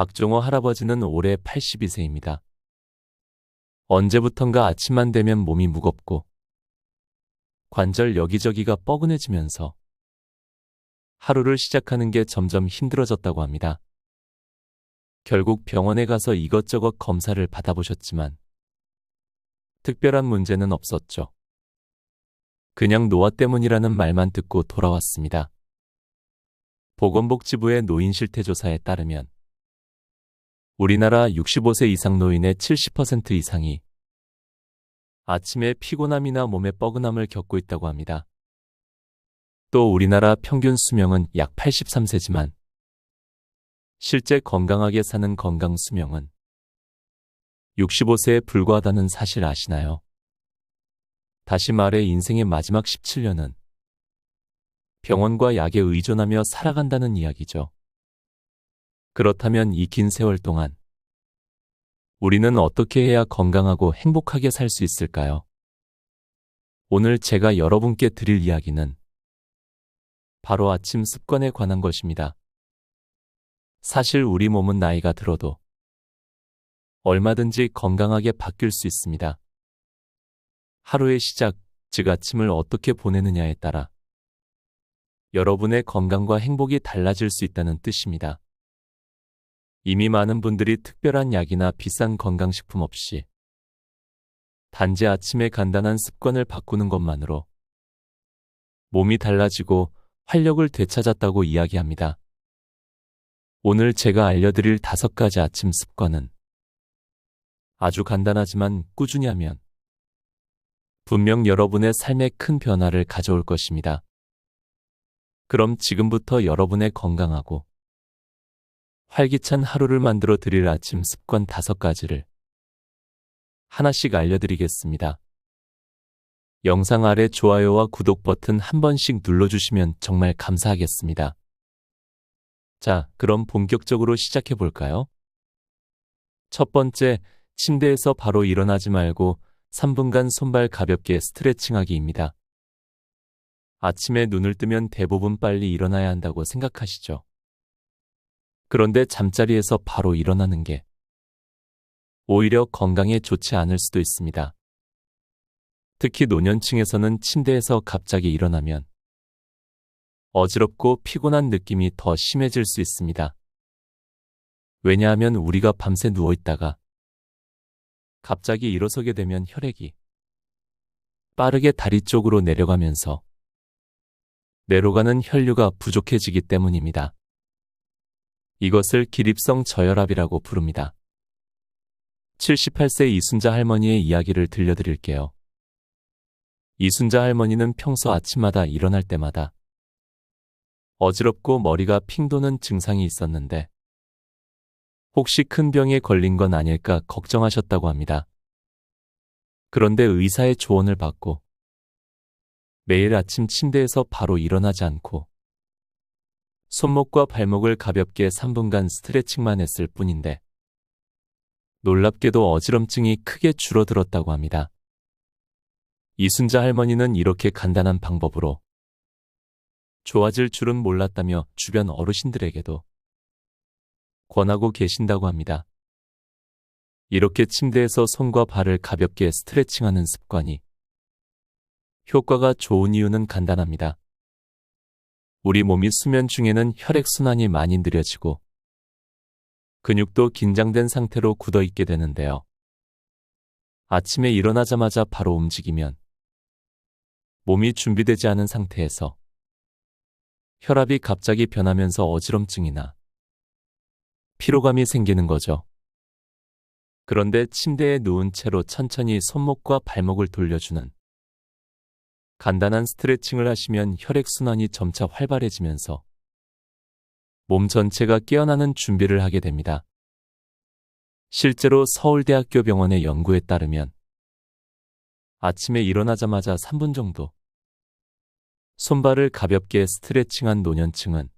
박종호 할아버지는 올해 82세입니다. 언제부턴가 아침만 되면 몸이 무겁고 관절 여기저기가 뻐근해지면서 하루를 시작하는 게 점점 힘들어졌다고 합니다. 결국 병원에 가서 이것저것 검사를 받아보셨지만 특별한 문제는 없었죠. 그냥 노화 때문이라는 말만 듣고 돌아왔습니다. 보건복지부의 노인실태조사에 따르면 우리나라 65세 이상 노인의 70% 이상이 아침에 피곤함이나 몸의 뻐근함을 겪고 있다고 합니다. 또 우리나라 평균 수명은 약 83세지만 실제 건강하게 사는 건강 수명은 65세에 불과하다는 사실 아시나요? 다시 말해 인생의 마지막 17년은 병원과 약에 의존하며 살아간다는 이야기죠. 그렇다면 이 긴 세월 동안 우리는 어떻게 해야 건강하고 행복하게 살 수 있을까요? 오늘 제가 여러분께 드릴 이야기는 바로 아침 습관에 관한 것입니다. 사실 우리 몸은 나이가 들어도 얼마든지 건강하게 바뀔 수 있습니다. 하루의 시작, 즉 아침을 어떻게 보내느냐에 따라 여러분의 건강과 행복이 달라질 수 있다는 뜻입니다. 이미 많은 분들이 특별한 약이나 비싼 건강식품 없이 단지 아침에 간단한 습관을 바꾸는 것만으로 몸이 달라지고 활력을 되찾았다고 이야기합니다. 오늘 제가 알려드릴 5가지 아침 습관은 아주 간단하지만 꾸준히 하면 분명 여러분의 삶에 큰 변화를 가져올 것입니다. 그럼 지금부터 여러분의 건강하고 활기찬 하루를 만들어 드릴 아침 습관 5가지를 하나씩 알려드리겠습니다. 영상 아래 좋아요와 구독 버튼 한 번씩 눌러주시면 정말 감사하겠습니다. 자, 그럼 본격적으로 시작해 볼까요? 첫 번째, 침대에서 바로 일어나지 말고 3분간 손발 가볍게 스트레칭하기입니다. 아침에 눈을 뜨면 대부분 빨리 일어나야 한다고 생각하시죠? 그런데 잠자리에서 바로 일어나는 게 오히려 건강에 좋지 않을 수도 있습니다. 특히 노년층에서는 침대에서 갑자기 일어나면 어지럽고 피곤한 느낌이 더 심해질 수 있습니다. 왜냐하면 우리가 밤새 누워있다가 갑자기 일어서게 되면 혈액이 빠르게 다리 쪽으로 내려가면서 뇌로 가는 혈류가 부족해지기 때문입니다. 이것을 기립성 저혈압이라고 부릅니다. 78세 이순자 할머니의 이야기를 들려드릴게요. 이순자 할머니는 평소 아침마다 일어날 때마다 어지럽고 머리가 핑 도는 증상이 있었는데 혹시 큰 병에 걸린 건 아닐까 걱정하셨다고 합니다. 그런데 의사의 조언을 받고 매일 아침 침대에서 바로 일어나지 않고 손목과 발목을 가볍게 3분간 스트레칭만 했을 뿐인데 놀랍게도 어지럼증이 크게 줄어들었다고 합니다. 이순자 할머니는 이렇게 간단한 방법으로 좋아질 줄은 몰랐다며 주변 어르신들에게도 권하고 계신다고 합니다. 이렇게 침대에서 손과 발을 가볍게 스트레칭하는 습관이 효과가 좋은 이유는 간단합니다. 우리 몸이 수면 중에는 혈액순환이 많이 느려지고 근육도 긴장된 상태로 굳어있게 되는데요. 아침에 일어나자마자 바로 움직이면 몸이 준비되지 않은 상태에서 혈압이 갑자기 변하면서 어지럼증이나 피로감이 생기는 거죠. 그런데 침대에 누운 채로 천천히 손목과 발목을 돌려주는 간단한 스트레칭을 하시면 혈액순환이 점차 활발해지면서 몸 전체가 깨어나는 준비를 하게 됩니다. 실제로 서울대학교 병원의 연구에 따르면 아침에 일어나자마자 3분 정도 손발을 가볍게 스트레칭한 노년층은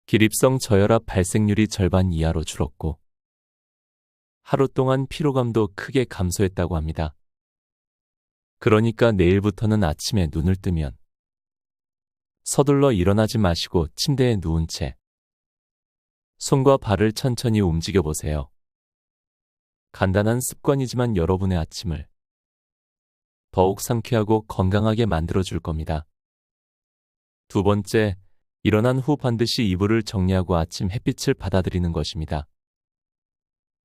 기립성 저혈압 발생률이 절반 이하로 줄었고 하루 동안 피로감도 크게 감소했다고 합니다. 그러니까 내일부터는 아침에 눈을 뜨면 서둘러 일어나지 마시고 침대에 누운 채 손과 발을 천천히 움직여 보세요. 간단한 습관이지만 여러분의 아침을 더욱 상쾌하고 건강하게 만들어 줄 겁니다. 두 번째, 일어난 후 반드시 이불을 정리하고 아침 햇빛을 받아들이는 것입니다.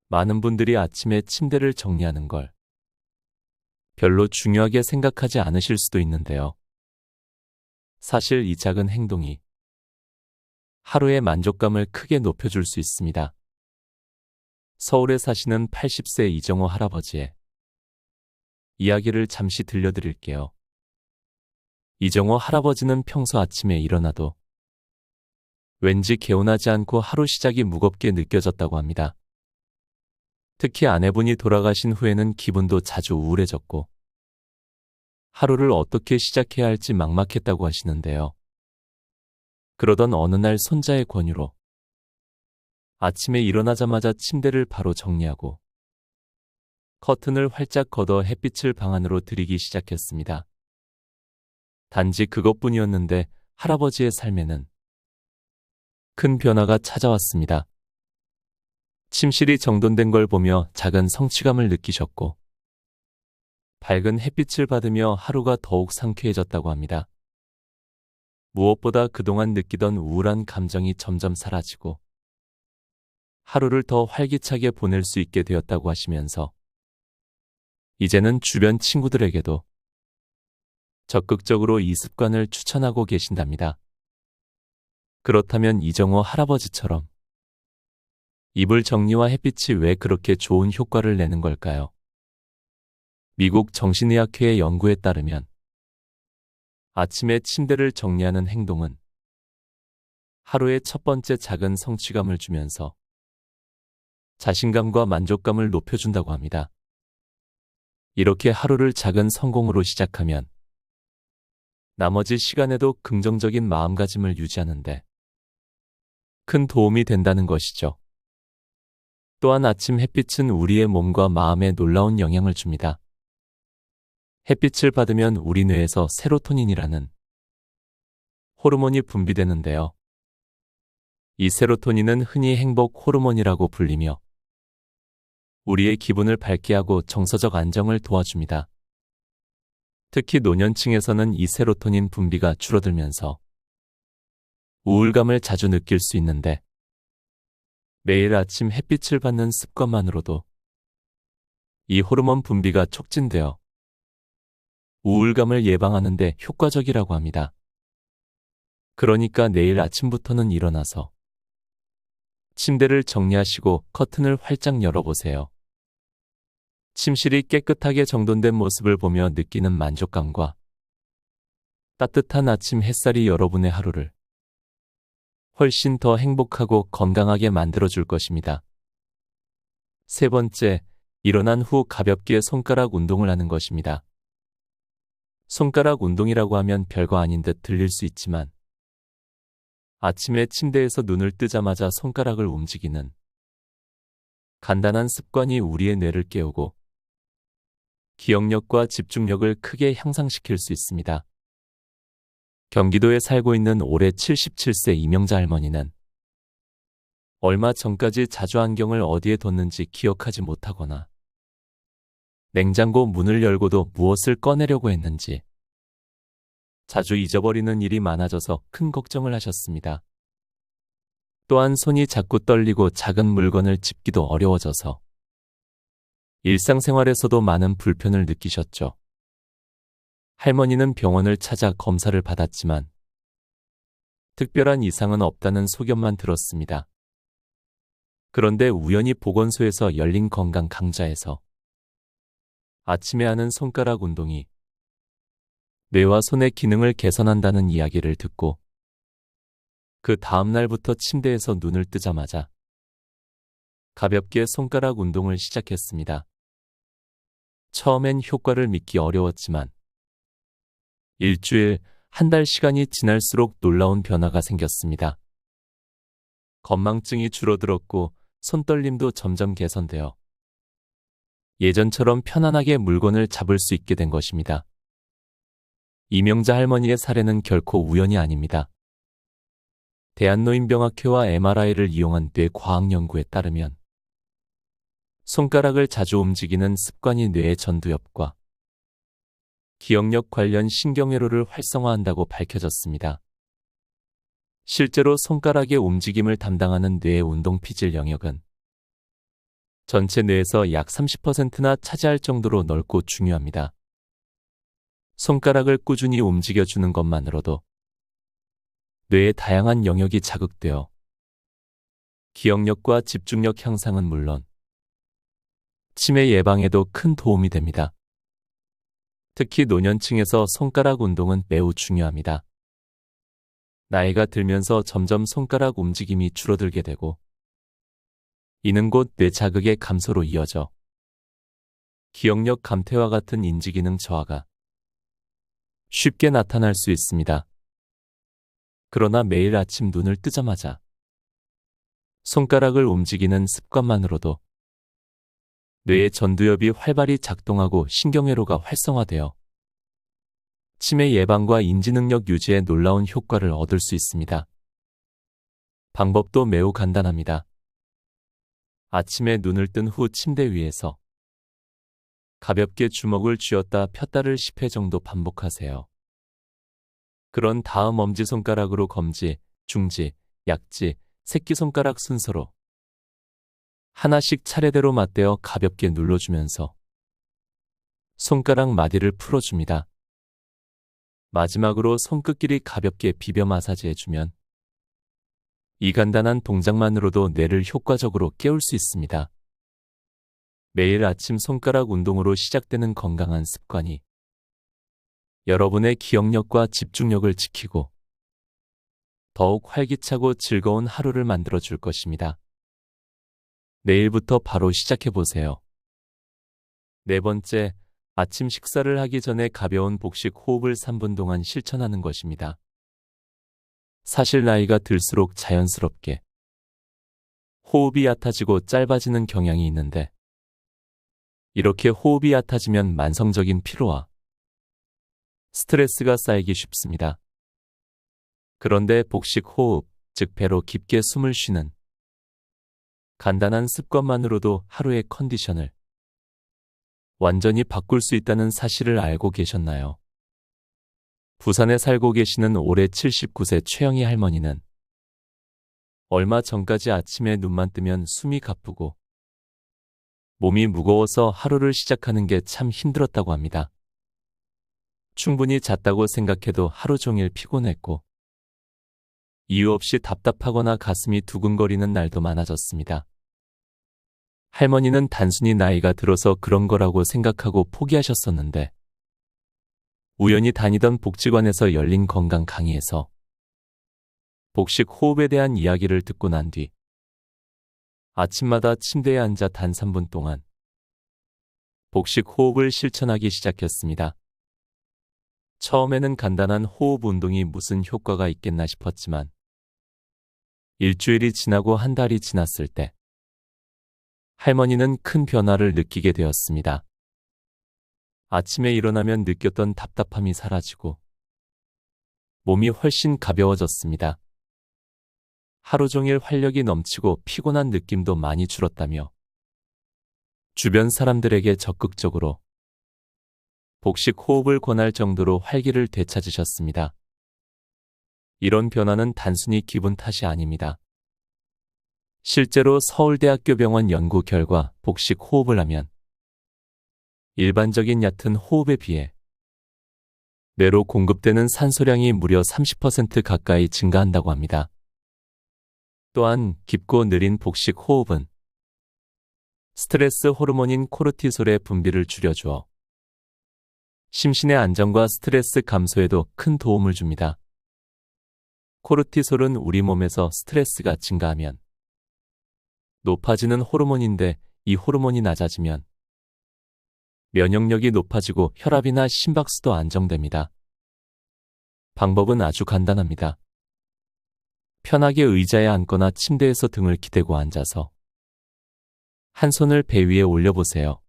많은 분들이 아침에 침대를 정리하는 걸 별로 중요하게 생각하지 않으실 수도 있는데요. 사실 이 작은 행동이 하루의 만족감을 크게 높여줄 수 있습니다. 서울에 사시는 80세 이정호 할아버지의 이야기를 잠시 들려드릴게요. 이정호 할아버지는 평소 아침에 일어나도 왠지 개운하지 않고 하루 시작이 무겁게 느껴졌다고 합니다. 특히 아내분이 돌아가신 후에는 기분도 자주 우울해졌고 하루를 어떻게 시작해야 할지 막막했다고 하시는데요. 그러던 어느 날 손자의 권유로 아침에 일어나자마자 침대를 바로 정리하고 커튼을 활짝 걷어 햇빛을 방 안으로 들이기 시작했습니다. 단지 그것뿐이었는데 할아버지의 삶에는 큰 변화가 찾아왔습니다. 침실이 정돈된 걸 보며 작은 성취감을 느끼셨고 밝은 햇빛을 받으며 하루가 더욱 상쾌해졌다고 합니다. 무엇보다 그동안 느끼던 우울한 감정이 점점 사라지고 하루를 더 활기차게 보낼 수 있게 되었다고 하시면서 이제는 주변 친구들에게도 적극적으로 이 습관을 추천하고 계신답니다. 그렇다면 이정호 할아버지처럼 이불 정리와 햇빛이 왜 그렇게 좋은 효과를 내는 걸까요? 미국 정신의학회의 연구에 따르면 아침에 침대를 정리하는 행동은 하루의 첫 번째 작은 성취감을 주면서 자신감과 만족감을 높여준다고 합니다. 이렇게 하루를 작은 성공으로 시작하면 나머지 시간에도 긍정적인 마음가짐을 유지하는데 큰 도움이 된다는 것이죠. 또한 아침 햇빛은 우리의 몸과 마음에 놀라운 영향을 줍니다. 햇빛을 받으면 우리 뇌에서 세로토닌이라는 호르몬이 분비되는데요. 이 세로토닌은 흔히 행복 호르몬이라고 불리며 우리의 기분을 밝게 하고 정서적 안정을 도와줍니다. 특히 노년층에서는 이 세로토닌 분비가 줄어들면서 우울감을 자주 느낄 수 있는데 매일 아침 햇빛을 받는 습관만으로도 이 호르몬 분비가 촉진되어 우울감을 예방하는 데 효과적이라고 합니다. 그러니까 내일 아침부터는 일어나서 침대를 정리하시고 커튼을 활짝 열어보세요. 침실이 깨끗하게 정돈된 모습을 보며 느끼는 만족감과 따뜻한 아침 햇살이 여러분의 하루를 훨씬 더 행복하고 건강하게 만들어줄 것입니다. 세 번째, 일어난 후 가볍게 손가락 운동을 하는 것입니다. 손가락 운동이라고 하면 별거 아닌 듯 들릴 수 있지만 아침에 침대에서 눈을 뜨자마자 손가락을 움직이는 간단한 습관이 우리의 뇌를 깨우고 기억력과 집중력을 크게 향상시킬 수 있습니다. 경기도에 살고 있는 올해 77세 이명자 할머니는 얼마 전까지 자주 안경을 어디에 뒀는지 기억하지 못하거나 냉장고 문을 열고도 무엇을 꺼내려고 했는지 자주 잊어버리는 일이 많아져서 큰 걱정을 하셨습니다. 또한 손이 자꾸 떨리고 작은 물건을 짚기도 어려워져서 일상생활에서도 많은 불편을 느끼셨죠. 할머니는 병원을 찾아 검사를 받았지만 특별한 이상은 없다는 소견만 들었습니다. 그런데 우연히 보건소에서 열린 건강 강좌에서 아침에 하는 손가락 운동이 뇌와 손의 기능을 개선한다는 이야기를 듣고 그 다음 날부터 침대에서 눈을 뜨자마자 가볍게 손가락 운동을 시작했습니다. 처음엔 효과를 믿기 어려웠지만 일주일, 한 달 시간이 지날수록 놀라운 변화가 생겼습니다. 건망증이 줄어들었고 손떨림도 점점 개선되어 예전처럼 편안하게 물건을 잡을 수 있게 된 것입니다. 이명자 할머니의 사례는 결코 우연이 아닙니다. 대한노인병학회와 MRI를 이용한 뇌 과학 연구에 따르면 손가락을 자주 움직이는 습관이 뇌의 전두엽과 기억력 관련 신경회로를 활성화한다고 밝혀졌습니다. 실제로 손가락의 움직임을 담당하는 뇌의 운동피질 영역은 전체 뇌에서 약 30%나 차지할 정도로 넓고 중요합니다. 손가락을 꾸준히 움직여주는 것만으로도 뇌의 다양한 영역이 자극되어 기억력과 집중력 향상은 물론 치매 예방에도 큰 도움이 됩니다. 특히 노년층에서 손가락 운동은 매우 중요합니다. 나이가 들면서 점점 손가락 움직임이 줄어들게 되고 이는 곧 뇌 자극의 감소로 이어져 기억력 감퇴와 같은 인지기능 저하가 쉽게 나타날 수 있습니다. 그러나 매일 아침 눈을 뜨자마자 손가락을 움직이는 습관만으로도 뇌의 전두엽이 활발히 작동하고 신경회로가 활성화되어 치매 예방과 인지능력 유지에 놀라운 효과를 얻을 수 있습니다. 방법도 매우 간단합니다. 아침에 눈을 뜬 후 침대 위에서 가볍게 주먹을 쥐었다 폈다를 10회 정도 반복하세요. 그런 다음 엄지손가락으로 검지, 중지, 약지, 새끼손가락 순서로 하나씩 차례대로 맞대어 가볍게 눌러주면서 손가락 마디를 풀어줍니다. 마지막으로 손끝끼리 가볍게 비벼 마사지해주면 이 간단한 동작만으로도 뇌를 효과적으로 깨울 수 있습니다. 매일 아침 손가락 운동으로 시작되는 건강한 습관이 여러분의 기억력과 집중력을 지키고 더욱 활기차고 즐거운 하루를 만들어줄 것입니다. 내일부터 바로 시작해보세요. 네 번째, 아침 식사를 하기 전에 가벼운 복식 호흡을 3분 동안 실천하는 것입니다. 사실 나이가 들수록 자연스럽게 호흡이 얕아지고 짧아지는 경향이 있는데 이렇게 호흡이 얕아지면 만성적인 피로와 스트레스가 쌓이기 쉽습니다. 그런데 복식 호흡, 즉 배로 깊게 숨을 쉬는 간단한 습관만으로도 하루의 컨디션을 완전히 바꿀 수 있다는 사실을 알고 계셨나요? 부산에 살고 계시는 올해 79세 최영희 할머니는 얼마 전까지 아침에 눈만 뜨면 숨이 가쁘고 몸이 무거워서 하루를 시작하는 게 참 힘들었다고 합니다. 충분히 잤다고 생각해도 하루 종일 피곤했고 이유 없이 답답하거나 가슴이 두근거리는 날도 많아졌습니다. 할머니는 단순히 나이가 들어서 그런 거라고 생각하고 포기하셨었는데 우연히 다니던 복지관에서 열린 건강 강의에서 복식 호흡에 대한 이야기를 듣고 난 뒤 아침마다 침대에 앉아 단 3분 동안 복식 호흡을 실천하기 시작했습니다. 처음에는 간단한 호흡 운동이 무슨 효과가 있겠나 싶었지만 일주일이 지나고 한 달이 지났을 때 할머니는 큰 변화를 느끼게 되었습니다. 아침에 일어나면 느꼈던 답답함이 사라지고 몸이 훨씬 가벼워졌습니다. 하루 종일 활력이 넘치고 피곤한 느낌도 많이 줄었다며 주변 사람들에게 적극적으로 복식 호흡을 권할 정도로 활기를 되찾으셨습니다. 이런 변화는 단순히 기분 탓이 아닙니다. 실제로 서울대학교 병원 연구 결과 복식 호흡을 하면 일반적인 얕은 호흡에 비해 뇌로 공급되는 산소량이 무려 30% 가까이 증가한다고 합니다. 또한 깊고 느린 복식 호흡은 스트레스 호르몬인 코르티솔의 분비를 줄여주어 심신의 안정과 스트레스 감소에도 큰 도움을 줍니다. 코르티솔은 우리 몸에서 스트레스가 증가하면 높아지는 호르몬인데 이 호르몬이 낮아지면 면역력이 높아지고 혈압이나 심박수도 안정됩니다. 방법은 아주 간단합니다. 편하게 의자에 앉거나 침대에서 등을 기대고 앉아서 한 손을 배 위에 올려보세요.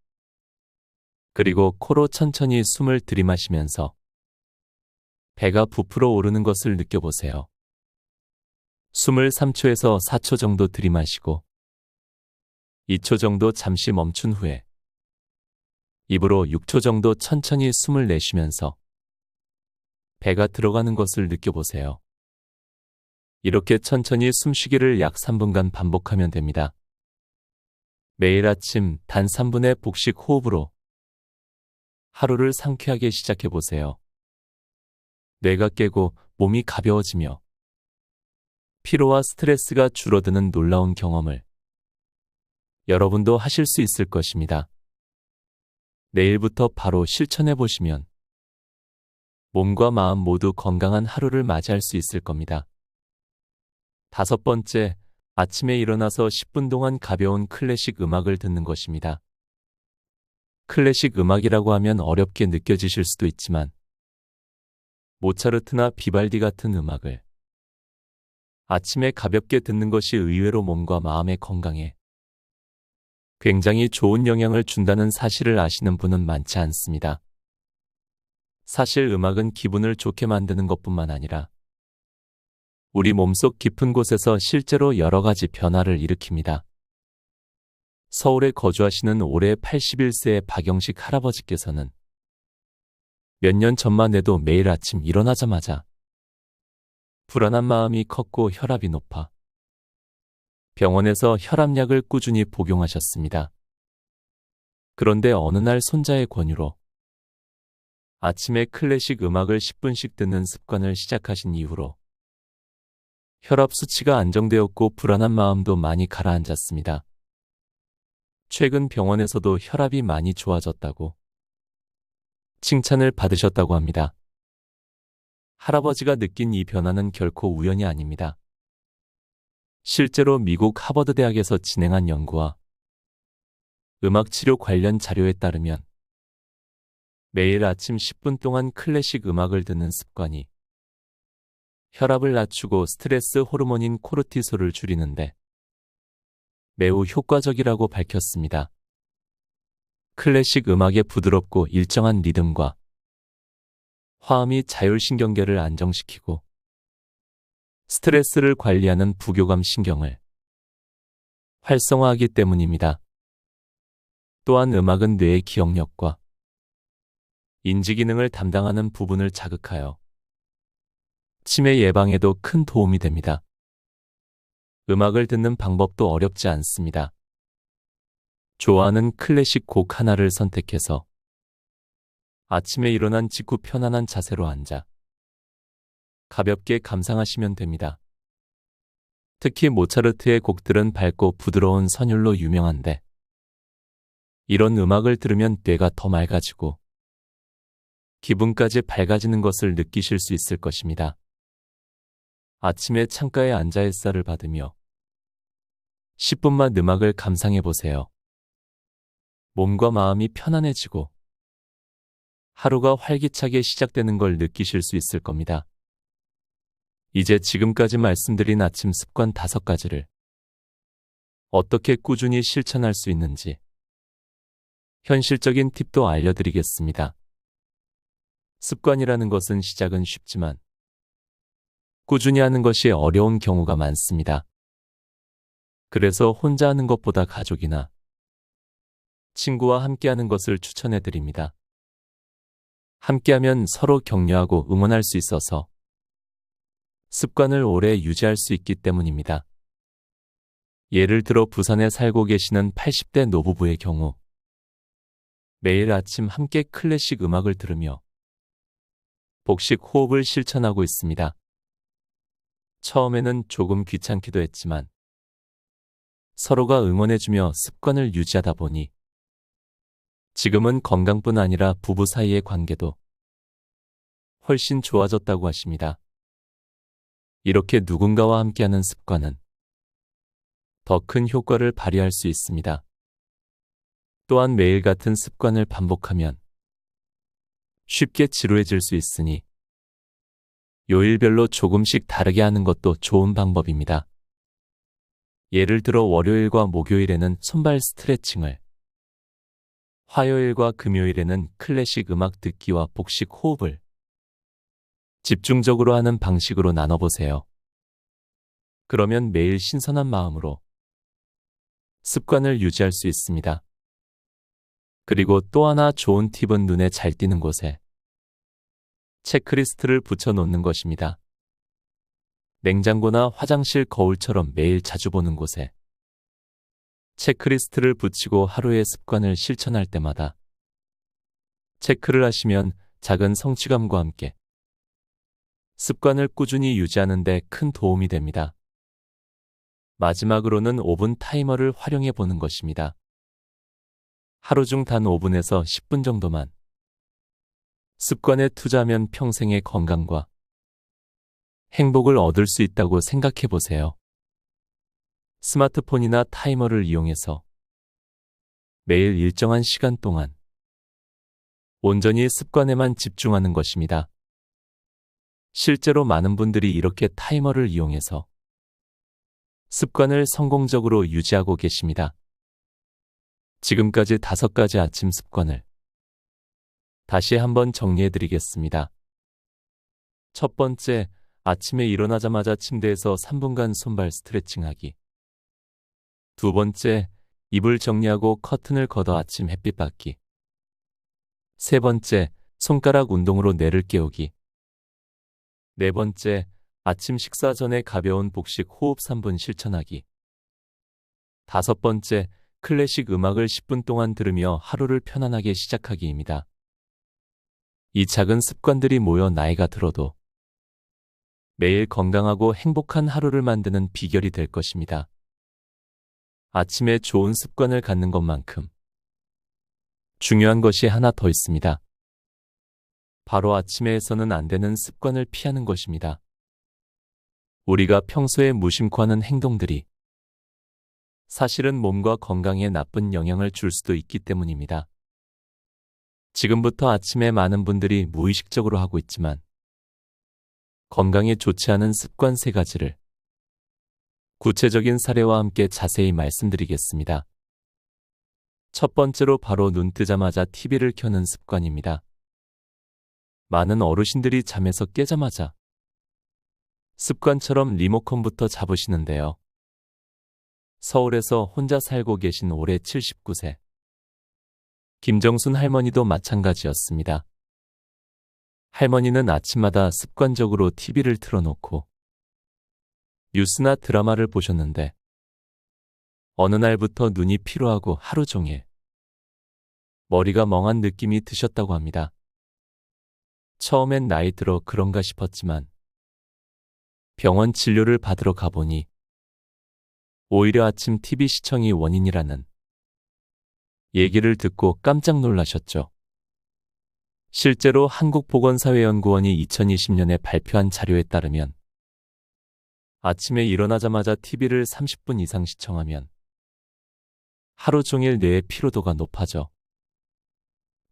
그리고 코로 천천히 숨을 들이마시면서 배가 부풀어 오르는 것을 느껴보세요. 숨을 3초에서 4초 정도 들이마시고 2초 정도 잠시 멈춘 후에 입으로 6초 정도 천천히 숨을 내쉬면서 배가 들어가는 것을 느껴보세요. 이렇게 천천히 숨쉬기를 약 3분간 반복하면 됩니다. 매일 아침 단 3분의 복식 호흡으로 하루를 상쾌하게 시작해보세요. 뇌가 깨고 몸이 가벼워지며 피로와 스트레스가 줄어드는 놀라운 경험을 여러분도 하실 수 있을 것입니다. 내일부터 바로 실천해보시면 몸과 마음 모두 건강한 하루를 맞이할 수 있을 겁니다. 5번째, 아침에 일어나서 10분 동안 가벼운 클래식 음악을 듣는 것입니다. 클래식 음악이라고 하면 어렵게 느껴지실 수도 있지만 모차르트나 비발디 같은 음악을 아침에 가볍게 듣는 것이 의외로 몸과 마음의 건강에 굉장히 좋은 영향을 준다는 사실을 아시는 분은 많지 않습니다. 사실 음악은 기분을 좋게 만드는 것뿐만 아니라 우리 몸속 깊은 곳에서 실제로 여러 가지 변화를 일으킵니다. 서울에 거주하시는 올해 81세의 박영식 할아버지께서는 몇 년 전만 해도 매일 아침 일어나자마자 불안한 마음이 컸고 혈압이 높아 병원에서 혈압약을 꾸준히 복용하셨습니다. 그런데 어느 날 손자의 권유로 아침에 클래식 음악을 10분씩 듣는 습관을 시작하신 이후로 혈압 수치가 안정되었고 불안한 마음도 많이 가라앉았습니다. 최근 병원에서도 혈압이 많이 좋아졌다고 칭찬을 받으셨다고 합니다. 할아버지가 느낀 이 변화는 결코 우연이 아닙니다. 실제로 미국 하버드 대학에서 진행한 연구와 음악 치료 관련 자료에 따르면 매일 아침 10분 동안 클래식 음악을 듣는 습관이 혈압을 낮추고 스트레스 호르몬인 코르티솔을 줄이는데 매우 효과적이라고 밝혔습니다. 클래식 음악의 부드럽고 일정한 리듬과 화음이 자율신경계를 안정시키고 스트레스를 관리하는 부교감 신경을 활성화하기 때문입니다. 또한 음악은 뇌의 기억력과 인지 기능을 담당하는 부분을 자극하여 치매 예방에도 큰 도움이 됩니다. 음악을 듣는 방법도 어렵지 않습니다. 좋아하는 클래식 곡 하나를 선택해서 아침에 일어난 직후 편안한 자세로 앉아 가볍게 감상하시면 됩니다. 특히 모차르트의 곡들은 밝고 부드러운 선율로 유명한데 이런 음악을 들으면 뇌가 더 맑아지고 기분까지 밝아지는 것을 느끼실 수 있을 것입니다. 아침에 창가에 앉아 햇살을 받으며 10분만 음악을 감상해 보세요. 몸과 마음이 편안해지고 하루가 활기차게 시작되는 걸 느끼실 수 있을 겁니다. 이제 지금까지 말씀드린 아침 습관 5가지를 어떻게 꾸준히 실천할 수 있는지 현실적인 팁도 알려드리겠습니다. 습관이라는 것은 시작은 쉽지만 꾸준히 하는 것이 어려운 경우가 많습니다. 그래서 혼자 하는 것보다 가족이나 친구와 함께하는 것을 추천해드립니다. 함께하면 서로 격려하고 응원할 수 있어서 습관을 오래 유지할 수 있기 때문입니다. 예를 들어 부산에 살고 계시는 80대 노부부의 경우 매일 아침 함께 클래식 음악을 들으며 복식 호흡을 실천하고 있습니다. 처음에는 조금 귀찮기도 했지만 서로가 응원해주며 습관을 유지하다 보니 지금은 건강뿐 아니라 부부 사이의 관계도 훨씬 좋아졌다고 하십니다. 이렇게 누군가와 함께하는 습관은 더 큰 효과를 발휘할 수 있습니다. 또한 매일 같은 습관을 반복하면 쉽게 지루해질 수 있으니 요일별로 조금씩 다르게 하는 것도 좋은 방법입니다. 예를 들어 월요일과 목요일에는 손발 스트레칭을, 화요일과 금요일에는 클래식 음악 듣기와 복식 호흡을 집중적으로 하는 방식으로 나눠보세요. 그러면 매일 신선한 마음으로 습관을 유지할 수 있습니다. 그리고 또 하나 좋은 팁은 눈에 잘 띄는 곳에 체크리스트를 붙여 놓는 것입니다. 냉장고나 화장실 거울처럼 매일 자주 보는 곳에 체크리스트를 붙이고 하루의 습관을 실천할 때마다 체크를 하시면 작은 성취감과 함께 습관을 꾸준히 유지하는 데 큰 도움이 됩니다. 마지막으로는 5분 타이머를 활용해 보는 것입니다. 하루 중 단 5분에서 10분 정도만 습관에 투자하면 평생의 건강과 행복을 얻을 수 있다고 생각해 보세요. 스마트폰이나 타이머를 이용해서 매일 일정한 시간 동안 온전히 습관에만 집중하는 것입니다. 실제로 많은 분들이 이렇게 타이머를 이용해서 습관을 성공적으로 유지하고 계십니다. 지금까지 5가지 아침 습관을 다시 한번 정리해 드리겠습니다. 첫 번째, 아침에 일어나자마자 침대에서 3분간 손발 스트레칭하기. 두 번째, 이불 정리하고 커튼을 걷어 아침 햇빛 받기. 세 번째, 손가락 운동으로 뇌를 깨우기. 네 번째, 아침 식사 전에 가벼운 복식 호흡 3분 실천하기. 다섯 번째, 클래식 음악을 10분 동안 들으며 하루를 편안하게 시작하기입니다. 이 작은 습관들이 모여 나이가 들어도 매일 건강하고 행복한 하루를 만드는 비결이 될 것입니다. 아침에 좋은 습관을 갖는 것만큼 중요한 것이 하나 더 있습니다. 바로 아침에 해서는 안 되는 습관을 피하는 것입니다. 우리가 평소에 무심코 하는 행동들이 사실은 몸과 건강에 나쁜 영향을 줄 수도 있기 때문입니다. 지금부터 아침에 많은 분들이 무의식적으로 하고 있지만 건강에 좋지 않은 습관 3가지를 구체적인 사례와 함께 자세히 말씀드리겠습니다. 첫 번째로 바로 눈 뜨자마자 TV를 켜는 습관입니다. 많은 어르신들이 잠에서 깨자마자 습관처럼 리모컨부터 잡으시는데요. 서울에서 혼자 살고 계신 올해 79세 김정순 할머니도 마찬가지였습니다. 할머니는 아침마다 습관적으로 TV를 틀어놓고 뉴스나 드라마를 보셨는데 어느 날부터 눈이 피로하고 하루 종일 머리가 멍한 느낌이 드셨다고 합니다. 처음엔 나이 들어 그런가 싶었지만 병원 진료를 받으러 가보니 오히려 아침 TV 시청이 원인이라는 얘기를 듣고 깜짝 놀라셨죠. 실제로 한국보건사회연구원이 2020년에 발표한 자료에 따르면 아침에 일어나자마자 TV를 30분 이상 시청하면 하루 종일 뇌의 피로도가 높아져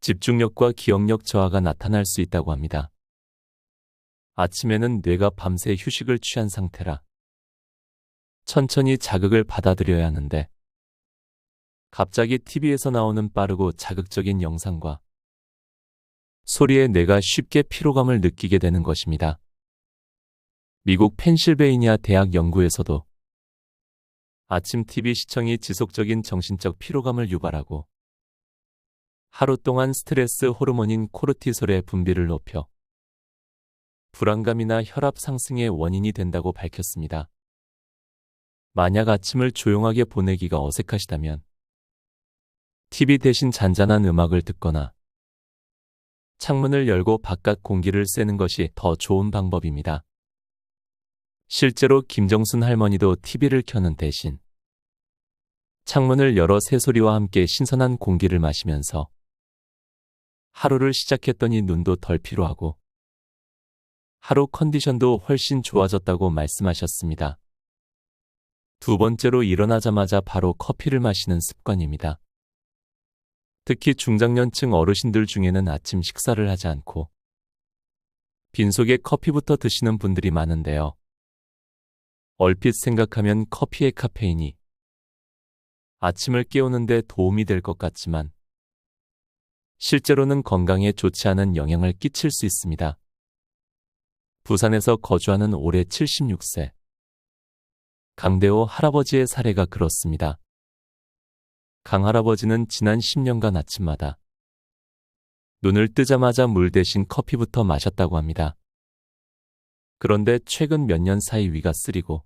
집중력과 기억력 저하가 나타날 수 있다고 합니다. 아침에는 뇌가 밤새 휴식을 취한 상태라 천천히 자극을 받아들여야 하는데 갑자기 TV에서 나오는 빠르고 자극적인 영상과 소리에 뇌가 쉽게 피로감을 느끼게 되는 것입니다. 미국 펜실베이니아 대학 연구에서도 아침 TV 시청이 지속적인 정신적 피로감을 유발하고 하루 동안 스트레스 호르몬인 코르티솔의 분비를 높여 불안감이나 혈압 상승의 원인이 된다고 밝혔습니다. 만약 아침을 조용하게 보내기가 어색하시다면 TV 대신 잔잔한 음악을 듣거나 창문을 열고 바깥 공기를 쐬는 것이 더 좋은 방법입니다. 실제로 김정순 할머니도 TV를 켜는 대신 창문을 열어 새소리와 함께 신선한 공기를 마시면서 하루를 시작했더니 눈도 덜 피로하고 하루 컨디션도 훨씬 좋아졌다고 말씀하셨습니다. 두 번째로 일어나자마자 바로 커피를 마시는 습관입니다. 특히 중장년층 어르신들 중에는 아침 식사를 하지 않고 빈속에 커피부터 드시는 분들이 많은데요. 얼핏 생각하면 커피의 카페인이 아침을 깨우는 데 도움이 될 것 같지만 실제로는 건강에 좋지 않은 영향을 끼칠 수 있습니다. 부산에서 거주하는 올해 76세 강대호 할아버지의 사례가 그렇습니다. 강 할아버지는 지난 10년간 아침마다 눈을 뜨자마자 물 대신 커피부터 마셨다고 합니다. 그런데 최근 몇 년 사이 위가 쓰리고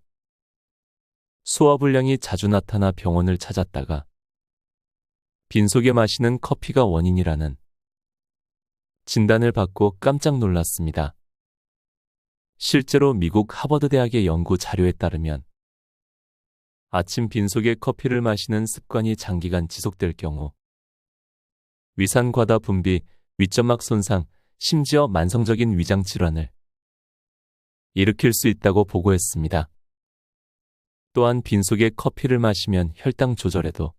소화불량이 자주 나타나 병원을 찾았다가 빈속에 마시는 커피가 원인이라는 진단을 받고 깜짝 놀랐습니다. 실제로 미국 하버드 대학의 연구 자료에 따르면 아침 빈속에 커피를 마시는 습관이 장기간 지속될 경우 위산 과다 분비, 위점막 손상, 심지어 만성적인 위장 질환을 일으킬 수 있다고 보고했습니다. 또한 빈속에 커피를 마시면 혈당 조절에도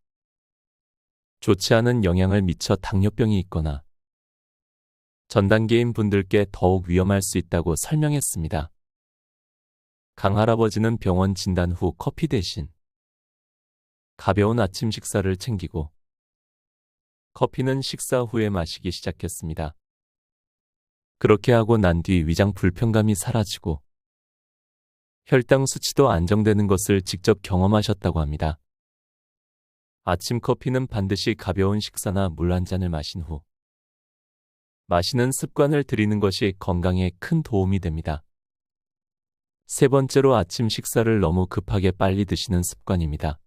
좋지 않은 영향을 미쳐 당뇨병이 있거나 전 단계인 분들께 더욱 위험할 수 있다고 설명했습니다. 강 할아버지는 병원 진단 후 커피 대신 가벼운 아침 식사를 챙기고 커피는 식사 후에 마시기 시작했습니다. 그렇게 하고 난 뒤 위장 불편감이 사라지고 혈당 수치도 안정되는 것을 직접 경험하셨다고 합니다. 아침 커피는 반드시 가벼운 식사나 물 한 잔을 마신 후 마시는 습관을 들이는 것이 건강에 큰 도움이 됩니다. 세 번째로 아침 식사를 너무 급하게 빨리 드시는 습관입니다.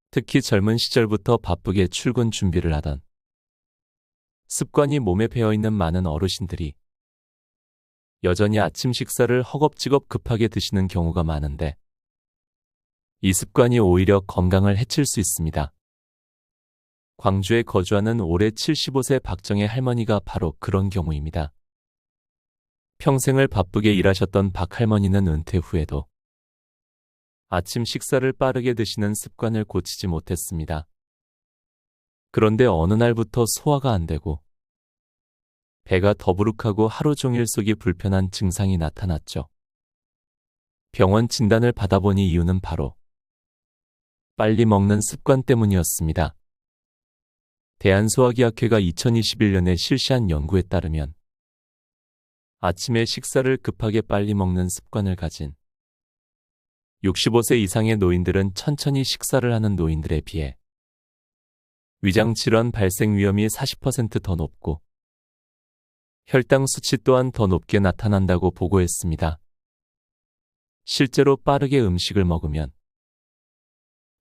특히 젊은 시절부터 바쁘게 출근 준비를 하던 습관이 몸에 배어있는 많은 어르신들이 여전히 아침 식사를 허겁지겁 급하게 드시는 경우가 많은데 이 습관이 오히려 건강을 해칠 수 있습니다. 광주에 거주하는 올해 75세 박정혜 할머니가 바로 그런 경우입니다. 평생을 바쁘게 일하셨던 박 할머니는 은퇴 후에도 아침 식사를 빠르게 드시는 습관을 고치지 못했습니다. 그런데 어느 날부터 소화가 안 되고 배가 더부룩하고 하루 종일 속이 불편한 증상이 나타났죠. 병원 진단을 받아보니 이유는 바로 빨리 먹는 습관 때문이었습니다. 대한소화기학회가 2021년에 실시한 연구에 따르면 아침에 식사를 급하게 빨리 먹는 습관을 가진 65세 이상의 노인들은 천천히 식사를 하는 노인들에 비해 위장 질환 발생 위험이 40% 더 높고 혈당 수치 또한 더 높게 나타난다고 보고했습니다. 실제로 빠르게 음식을 먹으면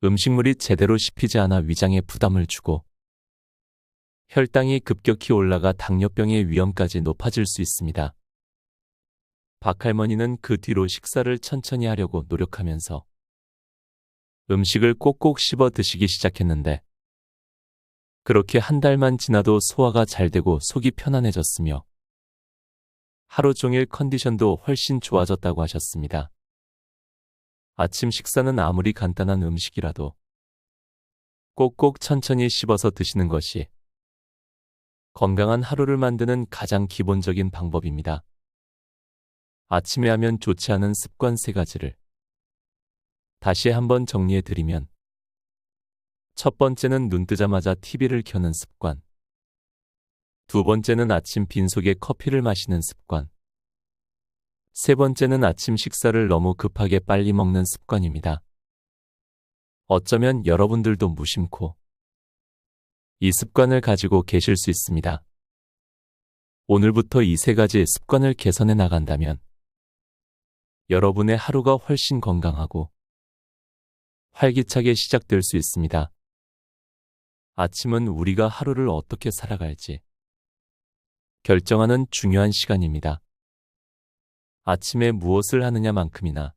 음식물이 제대로 씹히지 않아 위장에 부담을 주고 혈당이 급격히 올라가 당뇨병의 위험까지 높아질 수 있습니다. 박 할머니는 그 뒤로 식사를 천천히 하려고 노력하면서 음식을 꼭꼭 씹어 드시기 시작했는데 그렇게 한 달만 지나도 소화가 잘 되고 속이 편안해졌으며 하루 종일 컨디션도 훨씬 좋아졌다고 하셨습니다. 아침 식사는 아무리 간단한 음식이라도 꼭꼭 천천히 씹어서 드시는 것이 건강한 하루를 만드는 가장 기본적인 방법입니다. 아침에 하면 좋지 않은 습관 3가지를 다시 한번 정리해 드리면 첫 번째는 눈 뜨자마자 TV를 켜는 습관, 두 번째는 아침 빈속에 커피를 마시는 습관, 세 번째는 아침 식사를 너무 급하게 빨리 먹는 습관입니다. 어쩌면 여러분들도 무심코 이 습관을 가지고 계실 수 있습니다. 오늘부터 이 3가지 습관을 개선해 나간다면 여러분의 하루가 훨씬 건강하고 활기차게 시작될 수 있습니다. 아침은 우리가 하루를 어떻게 살아갈지 결정하는 중요한 시간입니다. 아침에 무엇을 하느냐만큼이나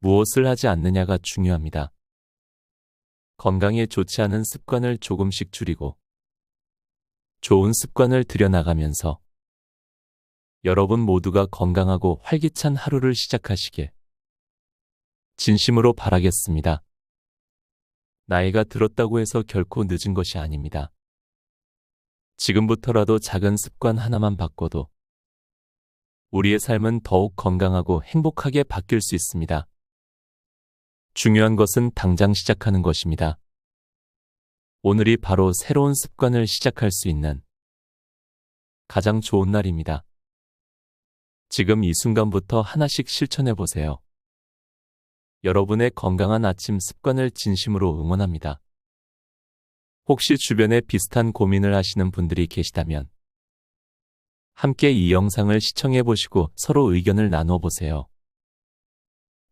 무엇을 하지 않느냐가 중요합니다. 건강에 좋지 않은 습관을 조금씩 줄이고 좋은 습관을 들여나가면서 여러분 모두가 건강하고 활기찬 하루를 시작하시길 진심으로 바라겠습니다. 나이가 들었다고 해서 결코 늦은 것이 아닙니다. 지금부터라도 작은 습관 하나만 바꿔도 우리의 삶은 더욱 건강하고 행복하게 바뀔 수 있습니다. 중요한 것은 당장 시작하는 것입니다. 오늘이 바로 새로운 습관을 시작할 수 있는 가장 좋은 날입니다. 지금 이 순간부터 하나씩 실천해 보세요. 여러분의 건강한 아침 습관을 진심으로 응원합니다. 혹시 주변에 비슷한 고민을 하시는 분들이 계시다면 함께 이 영상을 시청해 보시고 서로 의견을 나누어 보세요.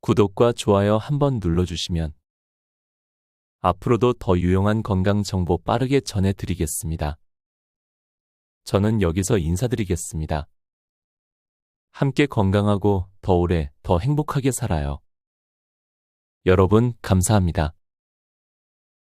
구독과 좋아요 한번 눌러주시면 앞으로도 더 유용한 건강 정보 빠르게 전해드리겠습니다. 저는 여기서 인사드리겠습니다. 함께 건강하고 더 오래, 더 행복하게 살아요. 여러분, 감사합니다.